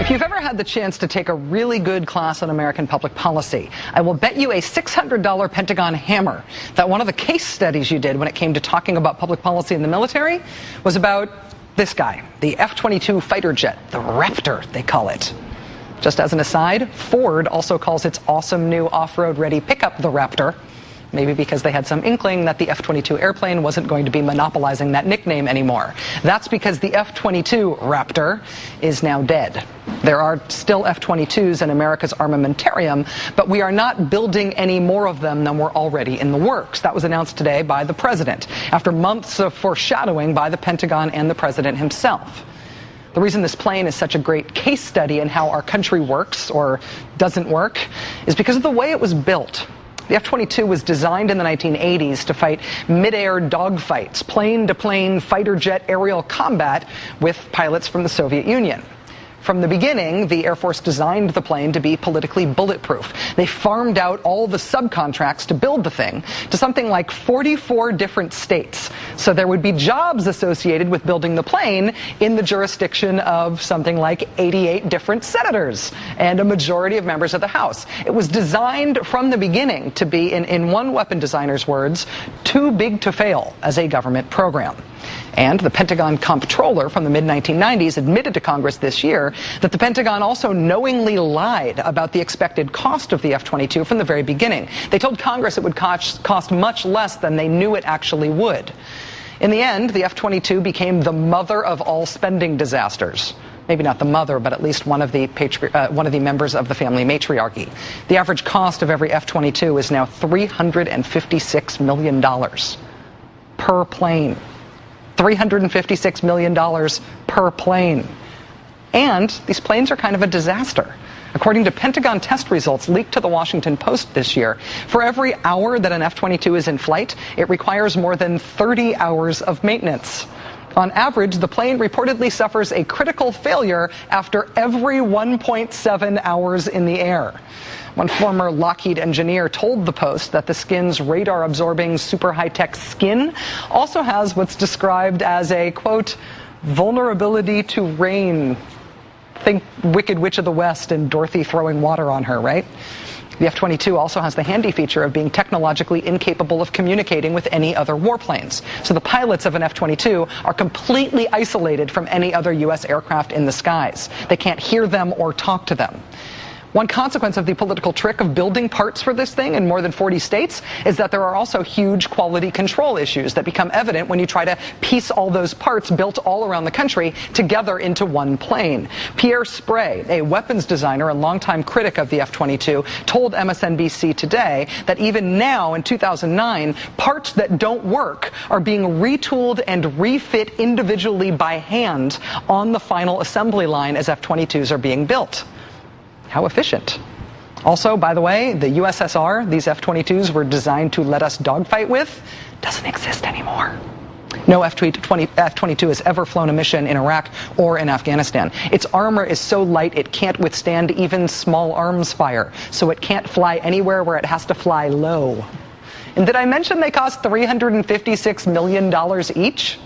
If you've ever had the chance to take a really good class on American public policy, I will bet you a $600 Pentagon hammer that one of the case studies you did when it came to talking about public policy in the military was about this guy, the F-22 fighter jet, the Raptor, they call it. Just as an aside, Ford also calls its awesome new off-road ready pickup the Raptor. Maybe because they had some inkling that the F-22 airplane wasn't going to be monopolizing that nickname anymore. That's because the F-22 Raptor is now dead. There are still F-22s in America's armamentarium, but we are not building any more of them than were already in the works. That was announced today by the president, after months of foreshadowing by the Pentagon and the president himself. The reason this plane is such a great case study in how our country works or doesn't work is because of the way it was built. The F-22 was designed in the 1980s to fight mid-air dogfights, plane-to-plane fighter jet aerial combat with pilots from the Soviet Union. From the beginning, the Air Force designed the plane to be politically bulletproof. They farmed out all the subcontracts to build the thing to something like 44 different states. So there would be jobs associated with building the plane in the jurisdiction of something like 88 different senators and a majority of members of the House. It was designed from the beginning to be, in one weapon designer's words, too big to fail as a government program. And the Pentagon comptroller from the mid-1990s admitted to Congress this year that the Pentagon also knowingly lied about the expected cost of the F-22 from the very beginning. They told Congress it would cost much less than they knew it actually would. In the end, the F-22 became the mother of all spending disasters. Maybe not the mother, but at least one of the members of the family matriarchy. The average cost of every F-22 is now $356 million per plane. $356 million per plane. And these planes are kind of a disaster. According to Pentagon test results leaked to the Washington Post this year, for every hour that an F-22 is in flight, it requires more than 30 hours of maintenance. On average, the plane reportedly suffers a critical failure after every 1.7 hours in the air. One former Lockheed engineer told the Post that the skin's radar-absorbing super high-tech skin also has what's described as a, quote, vulnerability to rain. Think Wicked Witch of the West and Dorothy throwing water on her, right? The F-22 also has the handy feature of being technologically incapable of communicating with any other warplanes. So the pilots of an F-22 are completely isolated from any other U.S. aircraft in the skies. They can't hear them or talk to them. One consequence of the political trick of building parts for this thing in more than 40 states is that there are also huge quality control issues that become evident when you try to piece all those parts built all around the country together into one plane. Pierre Spray, a weapons designer and longtime critic of the F-22, told MSNBC today that even now in 2009, parts that don't work are being retooled and refit individually by hand on the final assembly line as F-22s are being built. How efficient. Also, by the way, the USSR, these F-22s were designed to let us dogfight with, doesn't exist anymore. No F-22 has ever flown a mission in Iraq or in Afghanistan. Its armor is so light it can't withstand even small arms fire, so it can't fly anywhere where it has to fly low. And did I mention they cost $356 million each?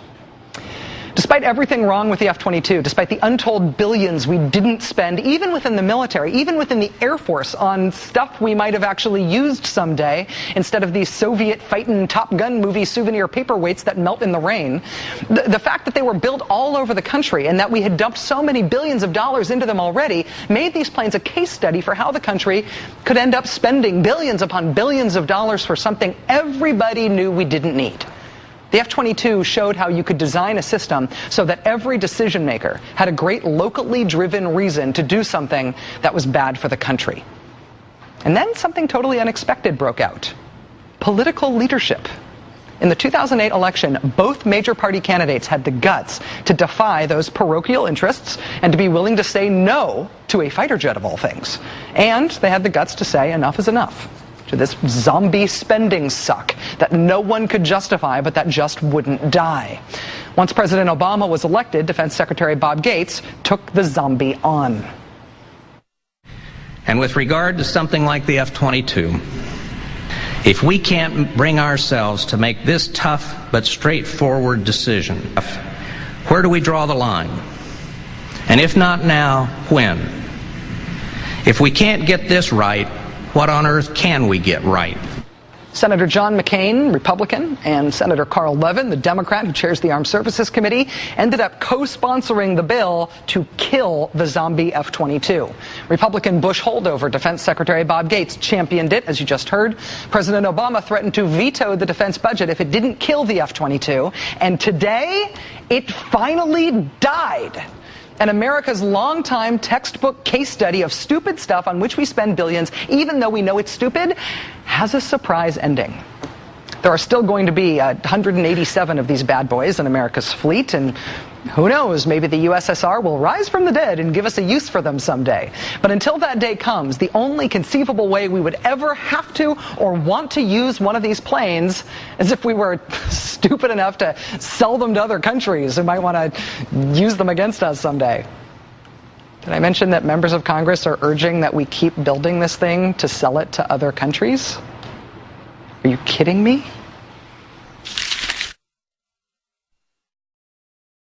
Despite everything wrong with the F-22, despite the untold billions we didn't spend, even within the military, even within the Air Force, on stuff we might have actually used someday, instead of these Soviet fightin' Top Gun movie souvenir paperweights that melt in the rain, the fact that they were built all over the country and that we had dumped so many billions of dollars into them already made these planes a case study for how the country could end up spending billions upon billions of dollars for something everybody knew we didn't need. The F-22 showed how you could design a system so that every decision maker had a great locally driven reason to do something that was bad for the country. And then something totally unexpected broke out. Political leadership. In the 2008 election, both major party candidates had the guts to defy those parochial interests and to be willing to say no to a fighter jet of all things. And they had the guts to say enough is enough to this zombie spending suck that no one could justify, but that just wouldn't die. Once President Obama was elected, Defense Secretary Bob Gates took the zombie on. And with regard to something like the F-22, if we can't bring ourselves to make this tough but straightforward decision, where do we draw the line? And if not now, when? If we can't get this right, what on earth can we get right? Senator John McCain, Republican, and Senator Carl Levin, the Democrat who chairs the Armed Services Committee, ended up co-sponsoring the bill to kill the zombie F-22. Republican Bush holdover Defense Secretary Bob Gates championed it, as you just heard. President Obama threatened to veto the defense budget if it didn't kill the F-22. And today, it finally died. And America's longtime textbook case study of stupid stuff on which we spend billions, even though we know it's stupid, has a surprise ending. There are still going to be 187 of these bad boys in America's fleet, and who knows, maybe the USSR will rise from the dead and give us a use for them someday. But until that day comes, the only conceivable way we would ever have to or want to use one of these planes is if we were stupid enough to sell them to other countries who might want to use them against us someday. Did I mention that members of Congress are urging that we keep building this thing to sell it to other countries? Are you kidding me?